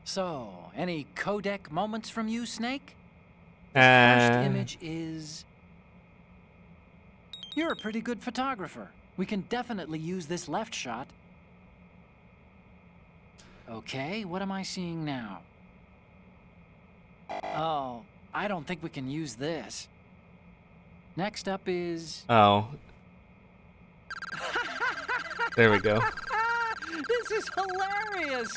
So, any codec moments from you, Snake? First image is... You're a pretty good photographer. We can definitely use this left shot. Okay, what am I seeing now? Oh, I don't think we can use this. Next up is... Oh. There we go. This is hilarious!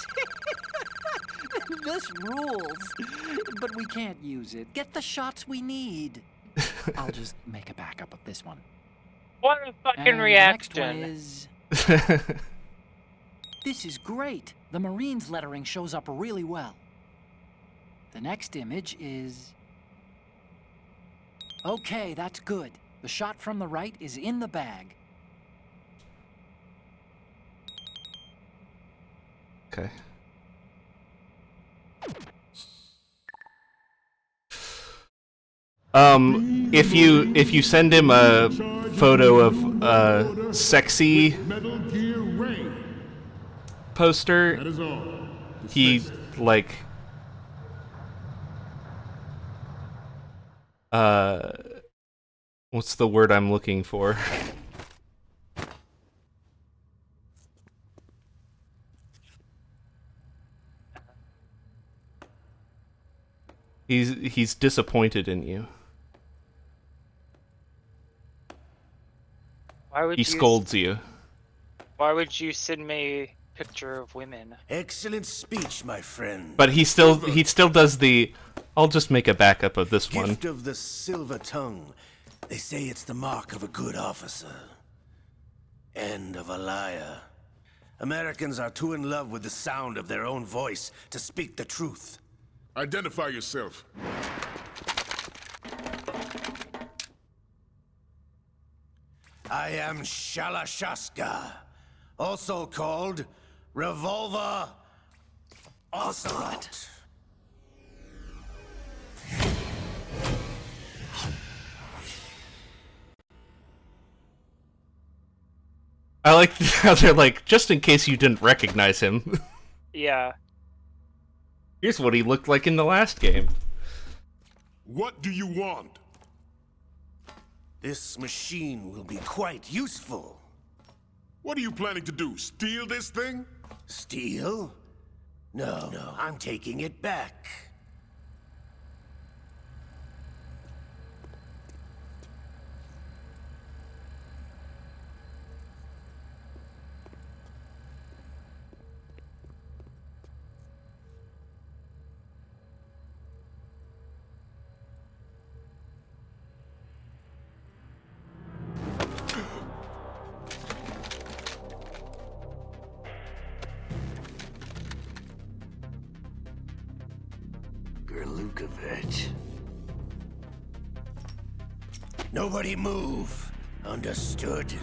This rules. But we can't use it. Get the shots we need. I'll just make a backup of this one. What a fucking And reaction. The next one is... This is great. The Marines lettering shows up really well. The next image is... Okay, that's good. The shot from the right is in the bag. Okay. If you send him a photo of a sexy poster, he like what's the word I'm looking for? He's disappointed in you. Why would He scolds you. Why would you send me a picture of women? Excellent speech, my friend. But he still does the I'll just make a backup of this one. Gift of the silver tongue. They say it's the mark of a good officer. And of a liar. Americans are too in love with the sound of their own voice to speak the truth. Identify yourself. I am Shalashaska, also called Revolver Ocelot. I like how they're like, just in case you didn't recognize him. Yeah. Here's what he looked like in the last game. What do you want? This machine will be quite useful. What are you planning to do? Steal this thing? Steal? No, I'm taking it back. Nobody move. Understood?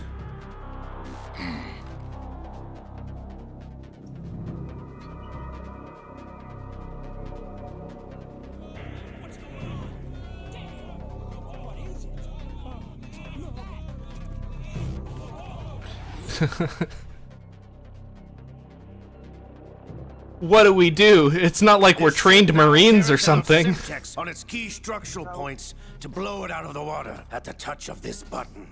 What do we do? It's not like we're trained Marines or something. On its key structural points to blow it out of the water at the touch of this button.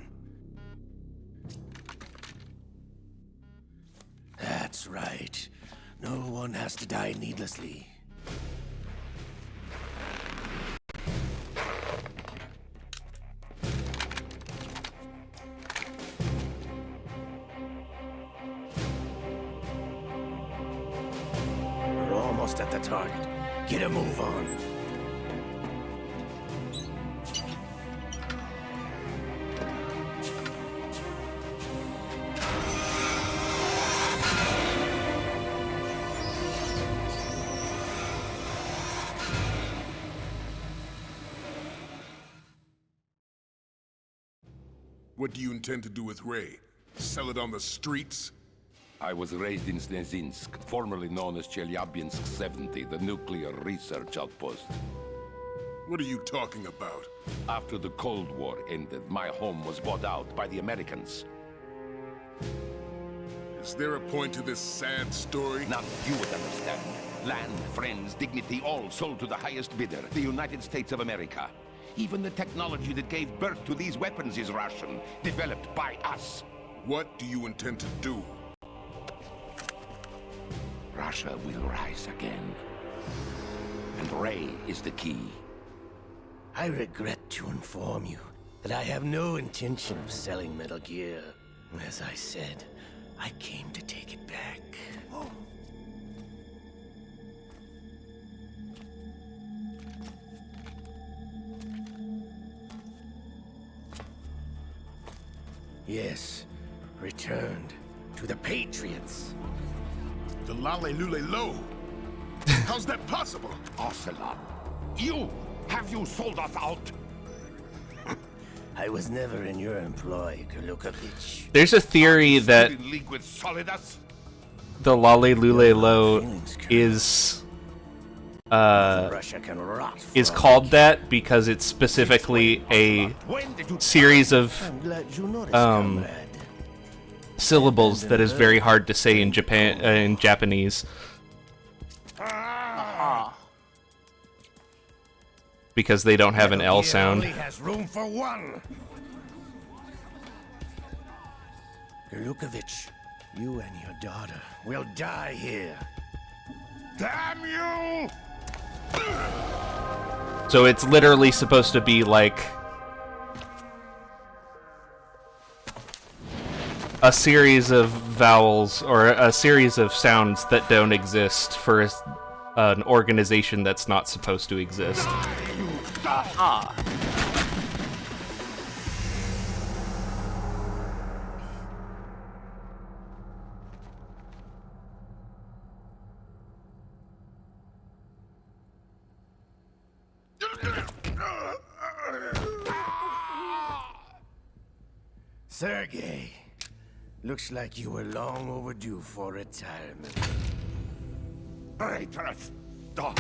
That's right. No one has to die needlessly. At the target. Get a move on. What do you intend to do with Ray? Sell it on the streets? I was raised in Snezinsk, formerly known as Chelyabinsk 70, the nuclear research outpost. What are you talking about? After the Cold War ended, my home was bought out by the Americans. Is there a point to this sad story? None you would understand. Land, friends, dignity, all sold to the highest bidder, the United States of America. Even the technology that gave birth to these weapons is Russian, developed by us. What do you intend to do? Russia will rise again. And Ray is the key. I regret to inform you that I have no intention of selling Metal Gear. As I said, I came to take it back. Yes, returned to the Patriots. The Lale Lule Lo. How's that possible? Ocelot, have you sold us out? I was never in your employ, Golukovich. There's a theory that In league with Solidus? the Lale Lule Lo is Russia can rot is for called that because it's specifically a When did you series of I'm glad you noticed, comrade. syllables that is very hard to say in Japanese because they don't have an L Here sound. only has room for one. Golukovich, you and your daughter will die here. Damn you! So it's literally supposed to be like a series of vowels or a series of sounds that don't exist for an organization that's not supposed to exist. Sergei, looks like you were long overdue for retirement. Traitorous dog!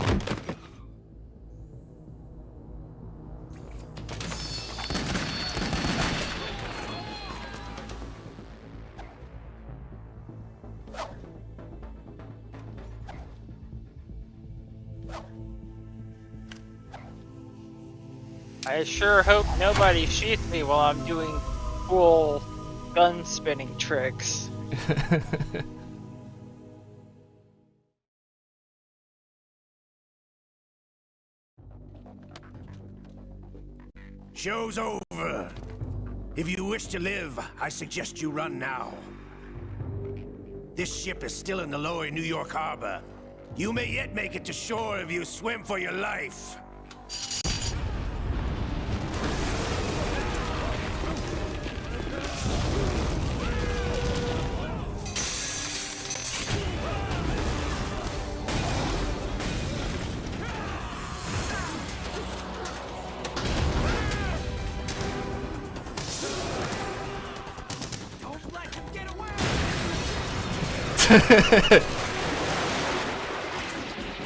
I sure hope nobody shoots me while I'm doing cool gun spinning tricks. Show's over. If you wish to live, I suggest you run now. This ship is still in the lower New York harbor. You may yet make it to shore if you swim for your life.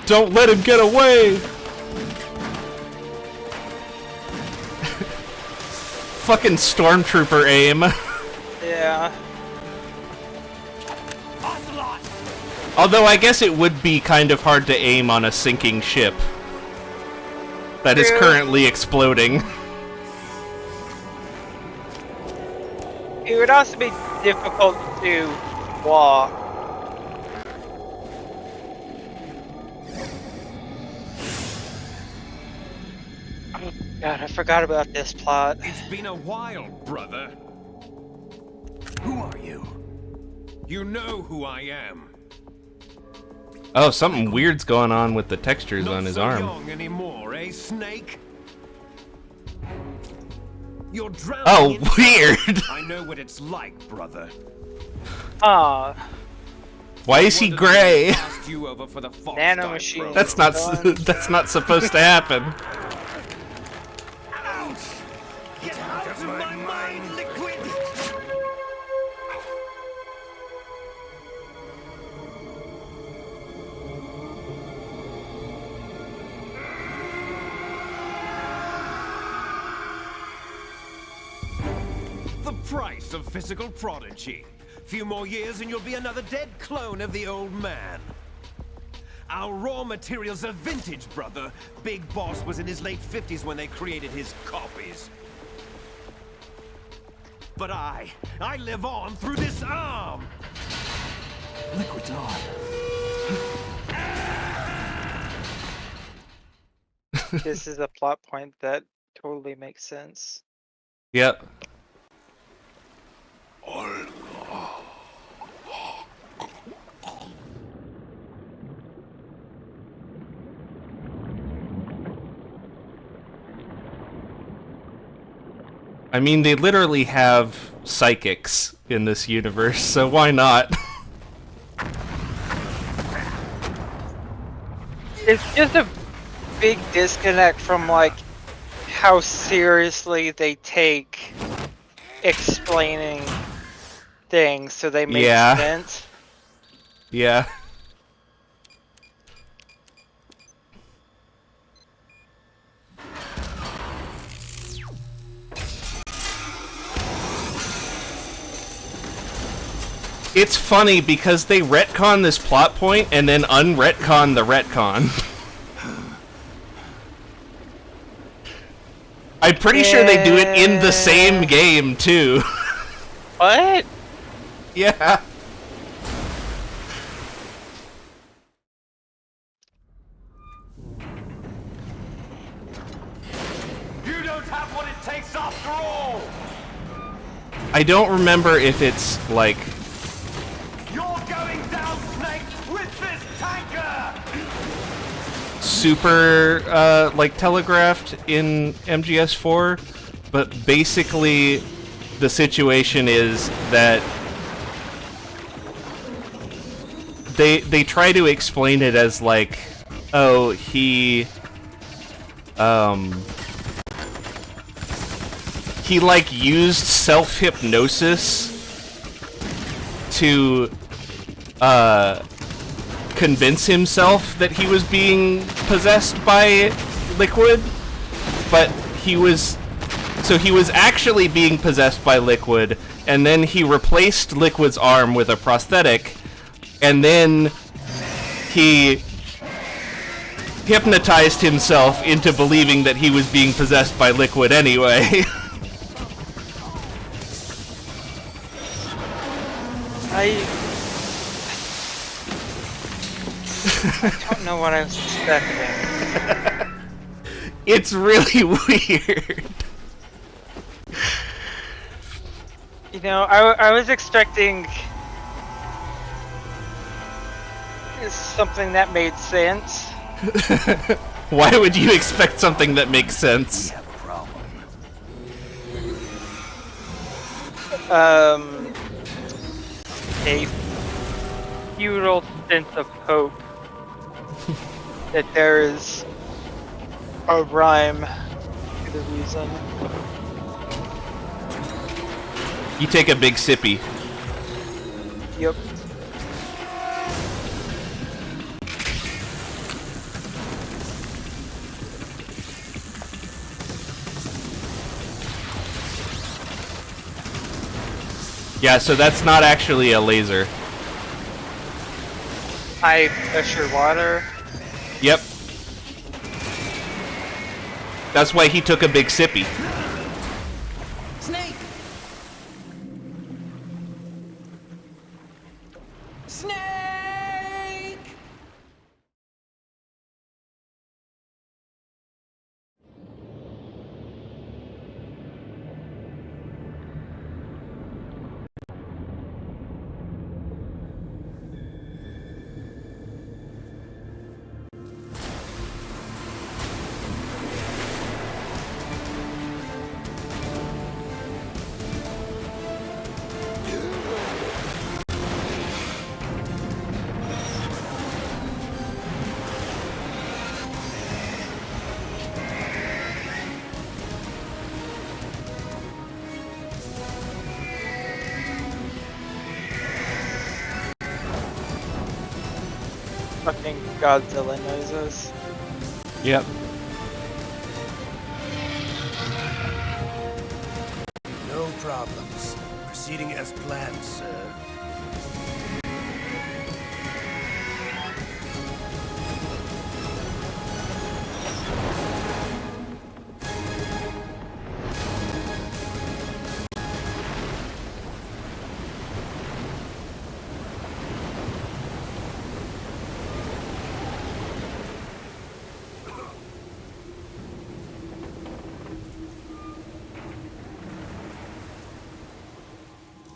Don't let him get away! Fucking stormtrooper aim. Yeah. Although I guess it would be kind of hard to aim on a sinking ship that is True. currently exploding. It would also be difficult to walk. Oh God, I forgot about this plot. It's been a while, brother. Who are you? You know who I am. Oh, something weird's going on with the textures Not on his so arm. young anymore, eh, Snake? You're drowning. Oh, in- weird! I know what it's like, brother. Ah, Why is he Wondered if gray? I passed you over for the Fox Nano dive machine. program. That's not that's not supposed to happen. Get out of my mind, liquid! The price of physical prodigy. Few more years and you'll be another dead clone of the old man. Our raw materials are vintage, brother. Big Boss was in his late 50s when they created his copies. But I live on through this arm! Liquid's on. This is a plot point that totally makes sense. Yep. I mean, they literally have psychics in this universe, so why not? It's just a big disconnect from like how seriously they take explaining things so they make Yeah. sense. Yeah. It's funny because they retcon this plot point and then unretcon the retcon. I'm pretty sure they do it in the same game, too. What? Yeah. You don't have what it takes after all! I don't remember if it's, like... You're going down, Snake, with this tanker! super, like, telegraphed in MGS4, but basically the situation is that they try to explain it as, like, oh, he, like, used self-hypnosis to, convince himself that he was being possessed by Liquid, but he was actually being possessed by Liquid, and then he replaced Liquid's arm with a prosthetic, and then he hypnotized himself into believing that he was being possessed by Liquid anyway. I don't know what I was expecting. It's really weird. You know, I was expecting something that made sense. Why would you expect something that makes sense? A futile sense of hope that there is a rhyme to the reason. You take a big sippy. Yep. Yeah, so that's not actually a laser. High pressure water. Yep. That's why he took a big sippy. Snake! Snake! Fucking Godzilla noises. Yep. No problems. Proceeding as planned, sir.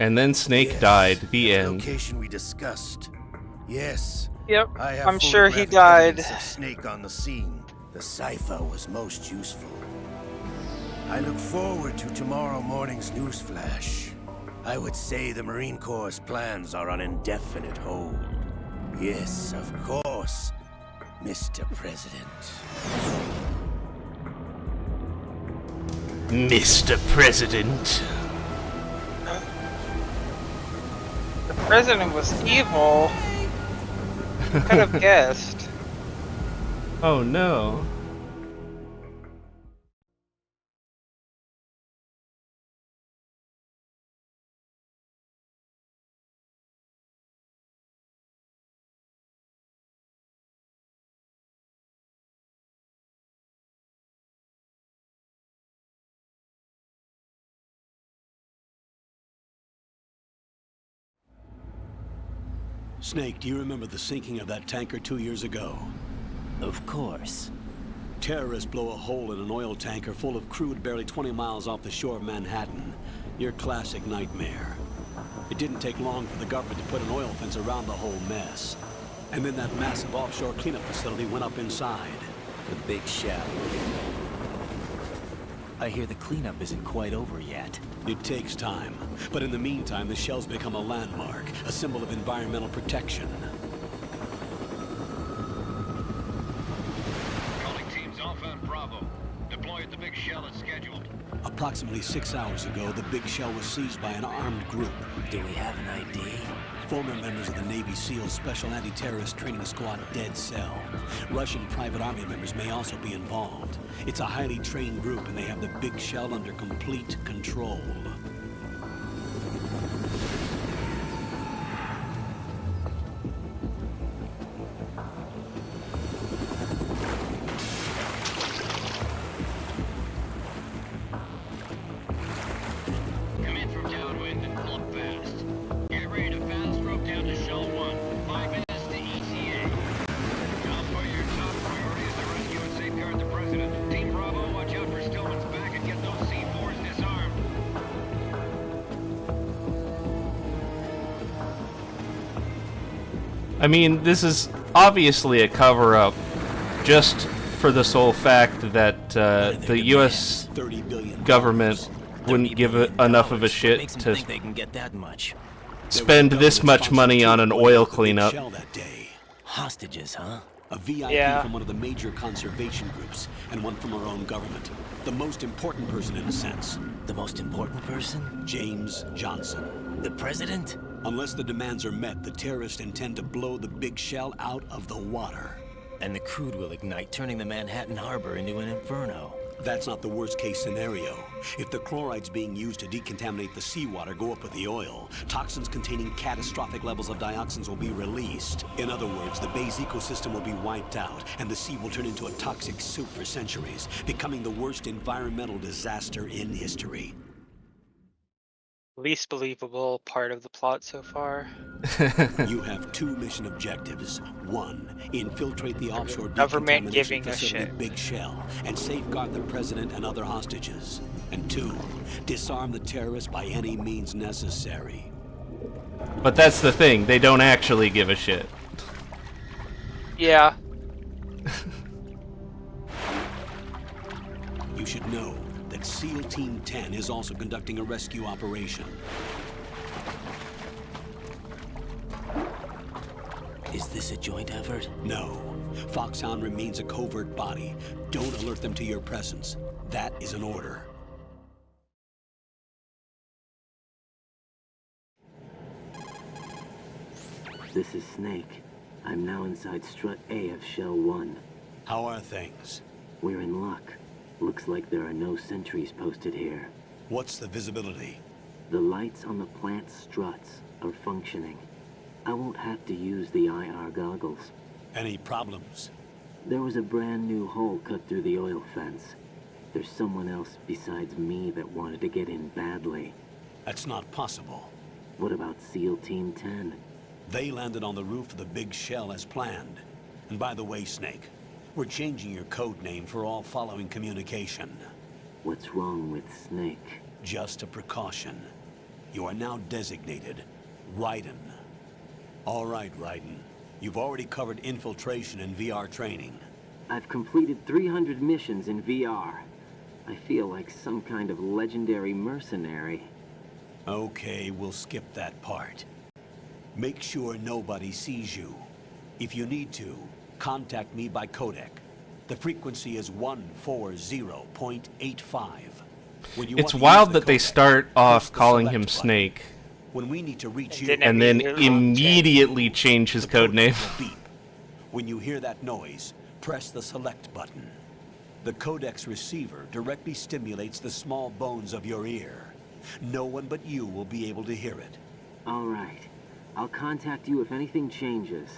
And then Snake Yes, died. The the end. location we discussed. Yes. Yep, I have I'm sure he photographic died. evidence of Snake on the scene. The cipher was most useful. I look forward to tomorrow morning's news flash. I would say the Marine Corps' plans are on indefinite hold. Yes, of course, Mr. President. Mr. President. The president was evil. Could have guessed. Oh no. Snake, do you remember the sinking of that tanker 2 years ago? Of course. Terrorists blow a hole in an oil tanker full of crude barely 20 miles off the shore of Manhattan. Your classic nightmare. It didn't take long for the government to put an oil fence around the whole mess. And then that massive offshore cleanup facility went up inside. The big shell. I hear the cleanup isn't quite over yet. It takes time. But in the meantime, the shell's become a landmark, a symbol of environmental protection. Calling teams Alpha and Bravo. Deploy at the big shell as scheduled. Approximately 6 hours ago, the big shell was seized by an armed group. Do we have an ID? Former members of the Navy SEALs Special Anti-Terrorist Training Squad Dead Cell. Russian private army members may also be involved. It's a highly trained group and they have the big shell under complete control. Come in from downwind and pull up fast. Get ready to fast rope down to Shell 1. 5 minutes to ETA. Alpha, your top priority is to rescue and safeguard the president. Team Bravo, watch out for Stillman's back and get those C4s disarmed. I mean, this is obviously a cover-up, just for the sole fact that the U.S. 30 billion government wouldn't give it enough of a shit Makes them to think they can get that much. spend this much money on an oil cleanup. Shell that day. Hostages, huh? A VIP Yeah. from one of the major conservation groups, and one from our own government. The most important person in a sense. The most important person? James Johnson. The president? Unless the demands are met, the terrorists intend to blow the big shell out of the water. And the crude will ignite, turning the Manhattan Harbor into an inferno. That's not the worst case scenario. If the chlorides being used to decontaminate the seawater go up with the oil, toxins containing catastrophic levels of dioxins will be released. In other words, the bay's ecosystem will be wiped out, and the sea will turn into a toxic soup for centuries, becoming the worst environmental disaster in history. Least believable part of the plot so far. You have 2 mission objectives. 1, infiltrate the offshore Government decontamination giving a facility shit. Big Shell and safeguard the president and other hostages. And 2, disarm the terrorists by any means necessary. But that's the thing, they don't actually give a shit. Yeah. You should know that SEAL Team 10 is also conducting a rescue operation. Is this a joint effort? No. Foxhound remains a covert body. Don't alert them to your presence. That is an order. This is Snake. I'm now inside Strut A of Shell 1. How are things? We're in luck. Looks like there are no sentries posted here. What's the visibility? The lights on the plant struts are functioning. I won't have to use the IR goggles. Any problems? There was a brand new hole cut through the oil fence. There's someone else besides me that wanted to get in badly. That's not possible. What about SEAL Team 10? They landed on the roof of the big shell as planned. And by the way, Snake, we're changing your code name for all following communication. What's wrong with Snake? Just a precaution. You are now designated Raiden. All right, Raiden. You've already covered infiltration and VR training. I've completed 300 missions in VR. I feel like some kind of legendary mercenary. Okay, we'll skip that part. Make sure nobody sees you. If you need to, contact me by codec. The frequency is 140.85. It's wild that they start off calling him Snake, when we need to reach you, and then immediately change his code name. When you hear that noise, press the select button. The codec's receiver directly stimulates the small bones of your ear. No one but you will be able to hear it. All right. I'll contact you if anything changes.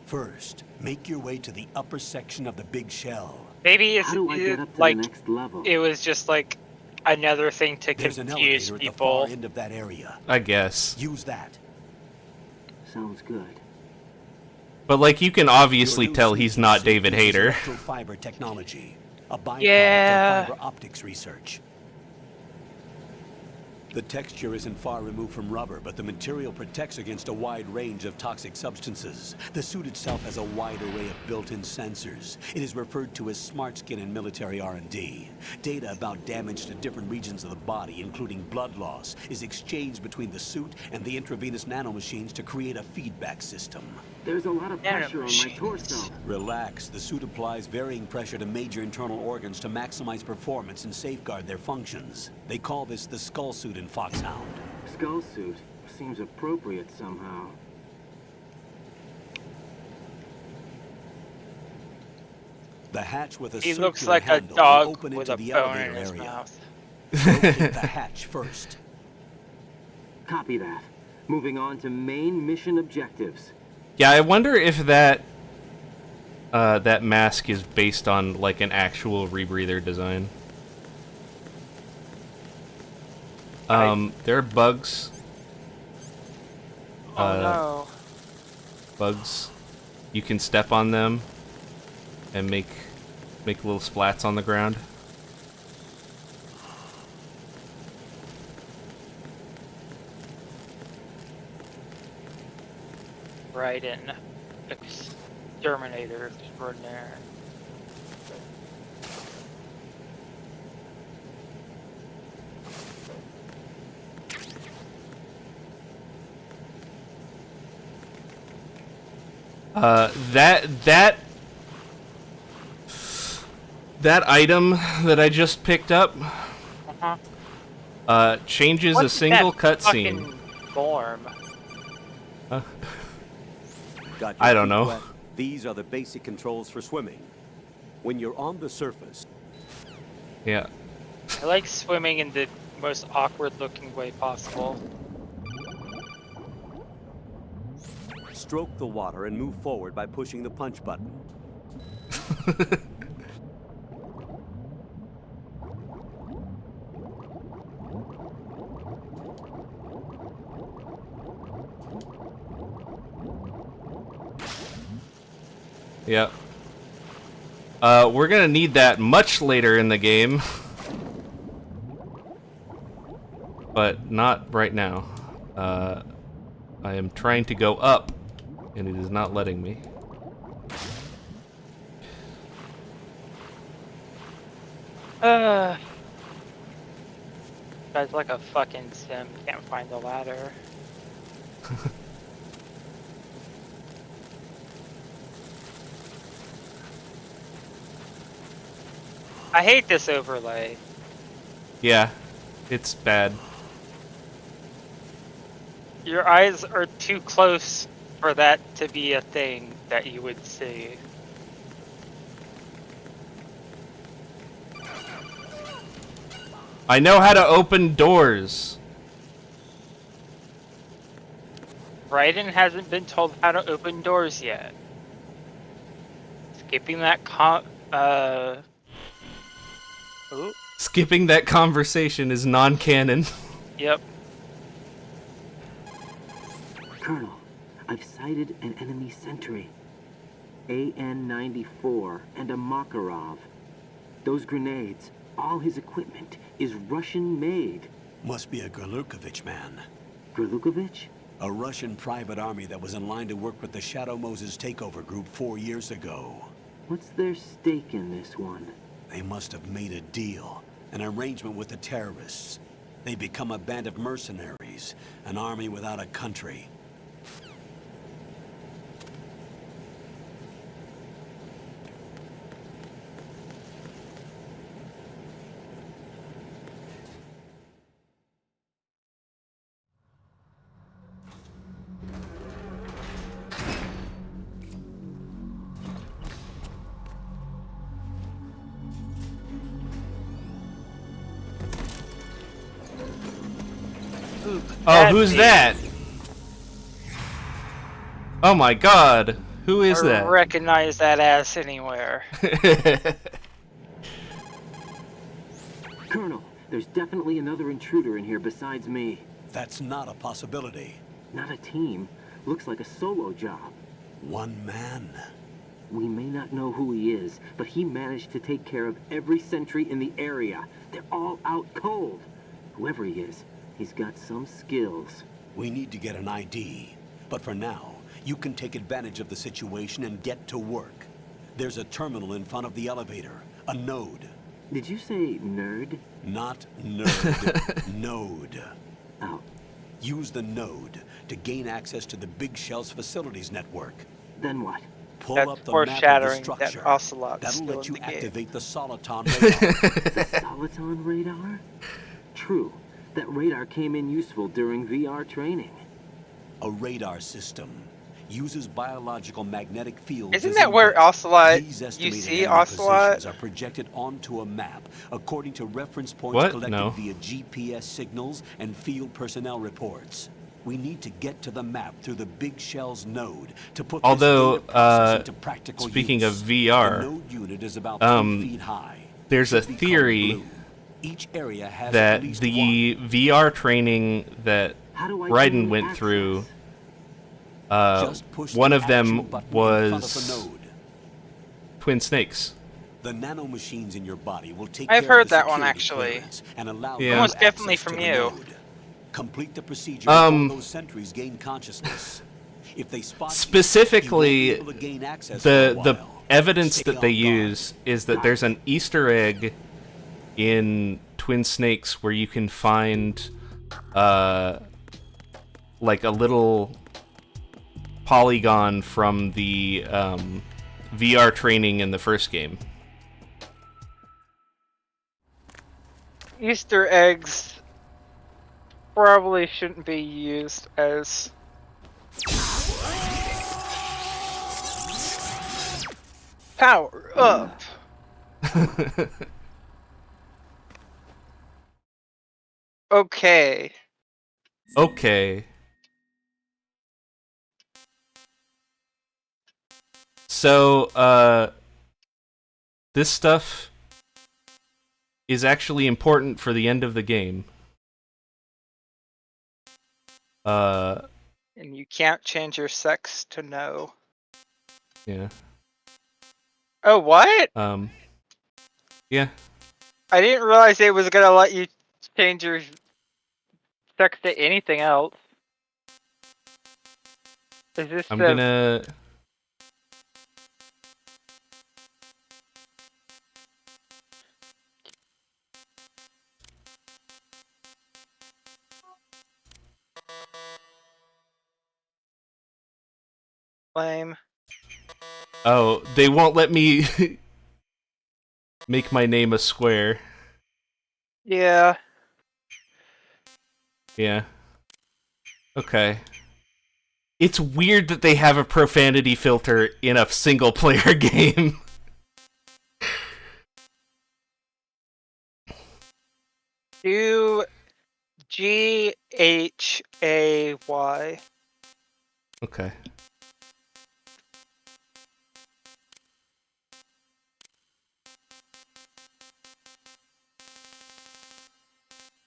First, make your way to the upper section of the big shell. Maybe it's How do I get up to like the next level? it was just like another thing to There's an confuse elevator at the people. far end of that area. I guess. Use that. Sounds good. But like, you can obviously tell he's not David Hayter. Fiber technology, a byproduct Yeah. of fiber optics research. The texture isn't far removed from rubber, but the material protects against a wide range of toxic substances. The suit itself has a wide array of built-in sensors. It is referred to as smart skin in military R&D. Data about damage to different regions of the body, including blood loss, is exchanged between the suit and the intravenous nanomachines to create a feedback system. There's a lot of pressure on my torso. Relax. The suit applies varying pressure to major internal organs to maximize performance and safeguard their functions. They call this the skull suit in Foxhound. Skull suit seems appropriate somehow. The hatch with a He circular looks like a handle will dog open with into a the bone in elevator his area. mouth. Locate the hatch first. Copy that. Moving on to main mission objectives. Yeah, I wonder if that that mask is based on like an actual rebreather design. There are bugs. Oh no. Bugs. You can step on them and make little splats on the ground. Raiden, exterminator extraordinaire. That item that I just picked up changes What's a single that cutscene. fucking form? I don't know. Wet. These are the basic controls for swimming. When you're on the surface, Yeah. I like swimming in the most awkward looking way possible. stroke the water and move forward by pushing the punch button. Yep. We're gonna need that much later in the game. But not right now. I am trying to go up, and it is not letting me. Guy's like a fucking sim, can't find the ladder. I hate this overlay. Yeah, it's bad. Your eyes are too close for that to be a thing that you would see. I know how to open doors. Raiden hasn't been told how to open doors yet. Skipping that Ooh. Skipping that conversation is non-canon. Yep. Colonel, I've sighted an enemy sentry. AN-94 and a Makarov. Those grenades, all his equipment, is Russian-made. Must be a Gorlukovich man. Gorlukovich? A Russian private army that was in line to work with the Shadow Moses takeover group 4 years ago. What's their stake in this one? They must have made a deal, an arrangement with the terrorists. They become a band of mercenaries, an army without a country. Oh, who's that? Oh my god. Who is I that? recognize that ass anywhere. Colonel, there's definitely another intruder in here besides me. That's not a possibility. Not a team. Looks like a solo job. One man. We may not know who he is, but he managed to take care of every sentry in the area. They're all out cold. Whoever he is, he's got some skills. We need to get an ID. But for now, you can take advantage of the situation and get to work. There's a terminal in front of the elevator. A node. Did you say nerd? Not nerd. Node. Oh. Use the node to gain access to the Big Shell's facilities network. Then what? Pull That's up the map of the foreshadowing structure. that Ocelot's That'll still let in you the game. activate the Soliton radar. The Soliton radar? True. That radar came in useful during VR training. A radar system uses biological magnetic fields. Isn't as that where input. Ocelot, These you estimated see enemy Ocelot? positions are projected onto a map according to reference points What? collected No. via GPS signals and field personnel reports. We need to get to the map through the Big Shell's node to put Although, this data process into practical speaking use. of VR, the node unit is about 3 feet high. there's a Should be colored theory blue. Each area has that at least the one. VR training that How do I Raiden gain went access? through, Just push one the of action them button in front of the was node. Twin Snakes. The nanomachines in your body will take I've care heard of the that one, security actually. clearance and allow Yeah. you Almost definitely access to from the you. node. Complete the procedure before those sentries gain consciousness. If they spot Specifically, you won't be able to gain access for a the while. evidence Stay that they on guard. use is that there's an Easter egg in Twin Snakes where you can find like a little polygon from the VR training in the first game. Easter eggs probably shouldn't be used as power up. Okay. Okay. So, this stuff is actually important for the end of the game. And you can't change your sex to no. Yeah. Oh, what? Yeah. I didn't realize it was gonna let you change your sex to anything else. Is this I'm the... gonna... Lame. Oh, they won't let me make my name a square. Yeah. Yeah. Okay. It's weird that they have a profanity filter in a single-player game. Do GHAY. Okay.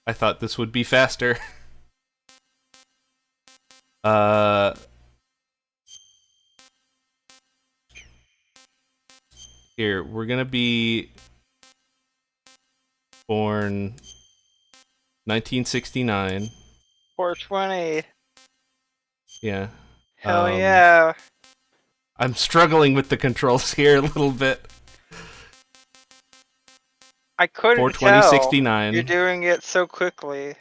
I thought this would be faster. Here, we're gonna be born 1969. 420. Yeah. Hell yeah. I'm struggling with the controls here a little bit. I couldn't 420, tell. 69. You're doing it so quickly.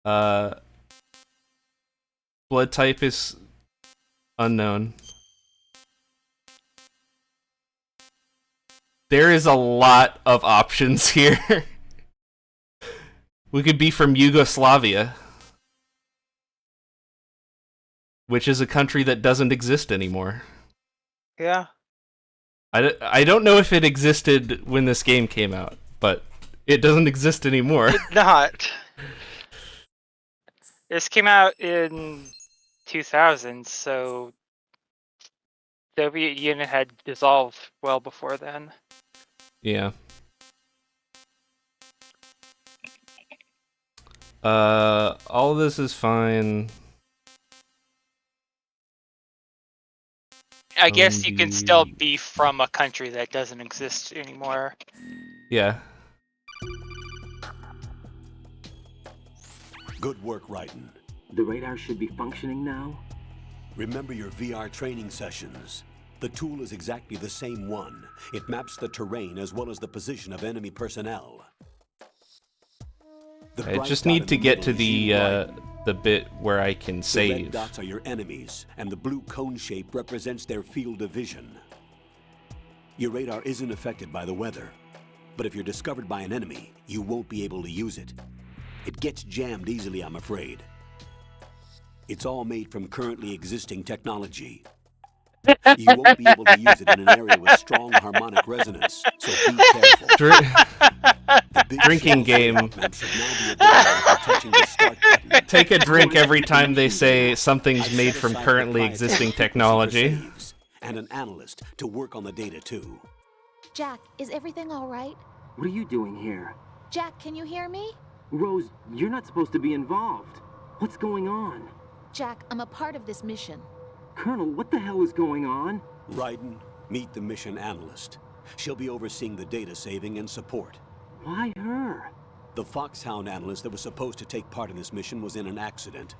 Blood type is unknown. There is a lot of options here. We could be from Yugoslavia, which is a country that doesn't exist anymore. Yeah. I don't know if it existed when this game came out, but it doesn't exist anymore. It not. This came out in 2000, so the Soviet Union had dissolved well before then. Yeah. All this is fine. I guess you can still be from a country that doesn't exist anymore. Yeah. Good work, Raiden. The radar should be functioning now? Remember your VR training sessions. The tool is exactly the same one. It maps the terrain as well as the position of enemy personnel. I just need to get to the bit where I can The save. red dots are your enemies, and the blue cone shape represents their field of vision. Your radar isn't affected by the weather, but if you're discovered by an enemy, you won't be able to use it. It gets jammed easily, I'm afraid. It's all made from currently existing technology. You won't be able to use it in an area with strong harmonic resonance, so be careful. Drinking game. Take a drink every time they say something's made from currently existing technology. And an analyst to work on the data too. Jack, is everything all right? What are you doing here? Jack, can you hear me? Rose, you're not supposed to be involved. What's going on? Jack, I'm a part of this mission. Colonel, what the hell is going on? Raiden, meet the mission analyst. She'll be overseeing the data saving and support. Why her? The Foxhound analyst that was supposed to take part in this mission was in an accident.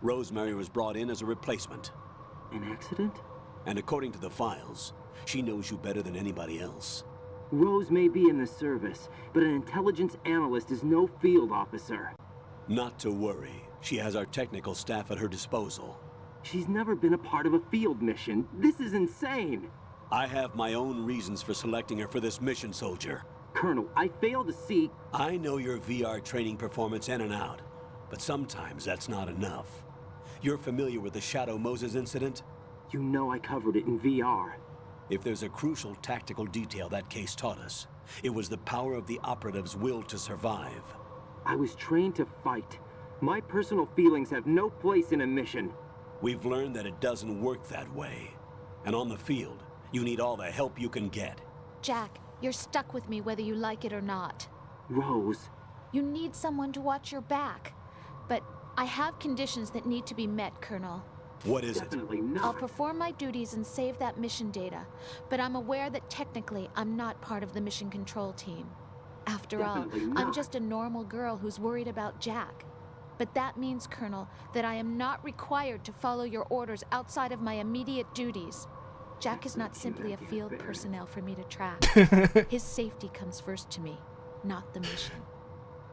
Rosemary was brought in as a replacement. An accident? And according to the files, she knows you better than anybody else. Rose may be in the service, but an intelligence analyst is no field officer. Not to worry. She has our technical staff at her disposal. She's never been a part of a field mission. This is insane. I have my own reasons for selecting her for this mission, soldier. Colonel, I fail to see... I know your VR training performance in and out, but sometimes that's not enough. You're familiar with the Shadow Moses incident? You know I covered it in VR. If there's a crucial tactical detail that case taught us, it was the power of the operative's will to survive. I was trained to fight. My personal feelings have no place in a mission. We've learned that it doesn't work that way. And on the field, you need all the help you can get. Jack, you're stuck with me whether you like it or not. Rose. You need someone to watch your back. But I have conditions that need to be met, Colonel. What is Definitely it? not. I'll perform my duties and save that mission data, but I'm aware that technically I'm not part of the mission control team. After Definitely all, not. I'm just a normal girl who's worried about Jack. But that means, Colonel, that I am not required to follow your orders outside of my immediate duties. Jack is not simply a field personnel for me to track. His safety comes first to me, not the mission.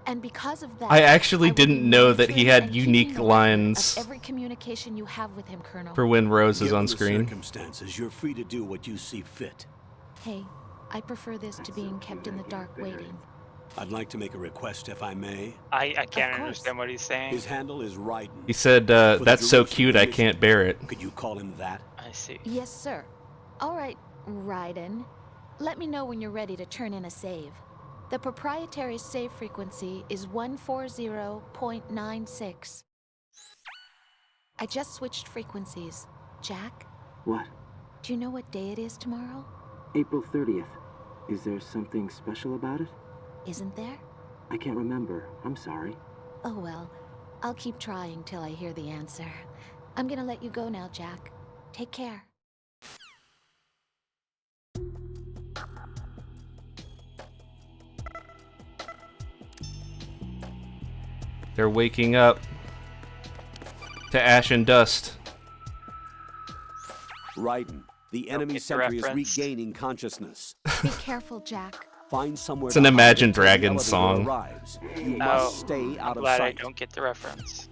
And because of that, I actually will didn't be know that he monitoring had and keeping unique a record lines of every communication you have with him, Colonel. for when Rose is Given on the screen. circumstances, you're free to do what you see fit. Hey, I prefer this to being kept in the dark waiting. I'd like to make a request, if I may. I can't Of course. understand what he's saying. His handle is Raiden. He said, For the that's so duration of cute the I mission, can't bear it. Could you call him that? I see. Yes, sir. All right, Raiden. Let me know when you're ready to turn in a save. The proprietary save frequency is 140.96. I just switched frequencies. Jack, What? do you know what day it is tomorrow? April 30th. Is there something special about it? Isn't there? I can't remember. I'm sorry. Oh well, I'll keep trying till I hear the answer. I'm gonna let you go now, Jack. Take care. They're waking up to ash and dust. Raiden, the enemy sentry is regaining consciousness. Be careful, Jack. Find somewhere. It's an to hide Imagine until the Dragons elevator song. arrives. You Oh, must stay out I'm of glad I sight. don't get the reference.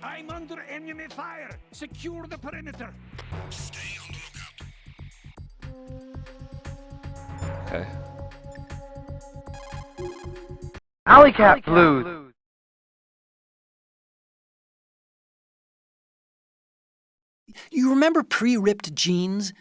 I'm under enemy fire. Secure the perimeter. Stay on the lookout. Okay. Alley Cat Blues. You remember pre-ripped jeans?